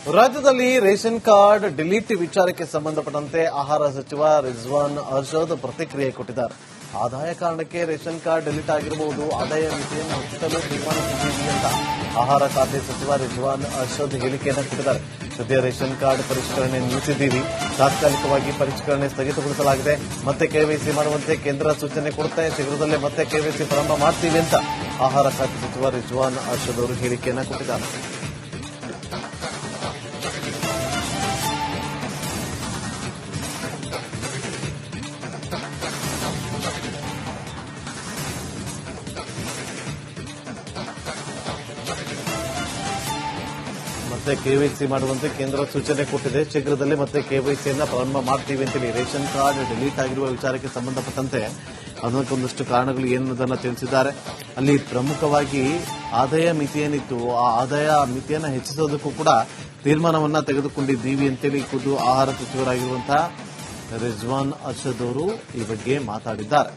ರಾಜ್ಯದಲ್ಲಿ ration card delete ವಿಚಾರಕ್ಕೆ ಸಂಬಂಧಪಟ್ಟಂತೆ ಆಹಾರ ಸಚಿವ ರಿಜ್ವಾನ್ ಅರ್ಷದ್ ಪ್ರತಿಕ್ರಿಯೆ ಕೊಟ್ಟಿದ್ದಾರೆ. ಆದಾಯ ಕಾರಣಕ್ಕೆ ರೇಷನ್ ಕಾರ್ಡ್ ಡಿಲೀಟ್ ಆಗಿರಬಹುದು, ಆದಾಯ ಮಿತಿಯನ್ನು ಹೆಚ್ಚಿಸಲು ತೀರ್ಮಾನಿಸಿದ್ದೀವಿ ಅಂತ ಆಹಾರ ಖಾತೆ ಸಚಿವ ರಿಜ್ವಾನ್ ಅರ್ಷದ್ ಹೇಳಿಕೆಯನ್ನು ಕೊಟ್ಟಿದ್ದಾರೆ. ಸದ್ಯ ರೇಷನ್ ಕಾರ್ಡ್ ಪರಿಷ್ಕರಣೆ ನಿಲ್ಲಿಸಿದ್ದೀವಿ, ತಾತ್ಕಾಲಿಕವಾಗಿ ಪರಿಷ್ಕರಣೆ ಸ್ಥಗಿತಗೊಳಿಸಲಾಗಿದೆ, ಮತ್ತೆ ಕೆವೈಸಿ ಮಾಡುವಂತೆ ಕೇಂದ್ರ ಸೂಚನೆ ಕೊಡುತ್ತೆ, ಶೀಘ್ರದಲ್ಲೇ ಮತ್ತೆ ಕೆವೈಸಿ ಪ್ರಾರಂಭ ಮಾಡ್ತೀವಿ ಅಂತ ಆಹಾರ ಖಾತೆ ಸಚಿವ ರಿಜ್ವಾನ್ ಅರ್ಷದ್ ಅವರು ಹೇಳಿಕೆಯನ್ನು ಕೊಟ್ಟಿದ್ದಾರೆ. ಮತ್ತೆ ಕೆವೈಸಿ ಮಾಡುವಂತೆ ಕೇಂದ್ರ ಸೂಚನೆ ಕೊಟ್ಟಿದೆ, ಶೀಘ್ರದಲ್ಲೇ ಮತ್ತೆ ಕೆವೈಸಿಯನ್ನ ಪ್ರಾರಂಭ ಮಾಡ್ತೀವಿ ಅಂತೇಳಿ ರೇಷನ್ ಕಾರ್ಡ್ ಡಿಲೀಟ್ ಆಗಿರುವ ವಿಚಾರಕ್ಕೆ ಸಂಬಂಧಪಟ್ಟಂತೆ ಅದಕ್ಕೊಂದಷ್ಟು ಕಾರಣಗಳು ಏನನ್ನೋದನ್ನ ತಿಳಿಸಿದ್ದಾರೆ. ಅಲ್ಲಿ ಪ್ರಮುಖವಾಗಿ ಆದಾಯ ಮಿತಿ ಏನಿತ್ತು, ಆ ಆದಾಯ ಮಿತಿಯನ್ನು ಹೆಚ್ಚಿಸೋದಕ್ಕೂ ಕೂಡ ತೀರ್ಮಾನವನ್ನ ತೆಗೆದುಕೊಂಡಿದ್ದೀವಿ ಅಂತೇಳಿ ಖುದ್ದು ಆಹಾರ ಸಚಿವರಾಗಿರುವಂತಹ ರಿಜ್ವಾನ್ ಅರ್ಷದ್ ಅವರು ಈ ಬಗ್ಗೆ ಮಾತಾಡಿದ್ದಾರೆ.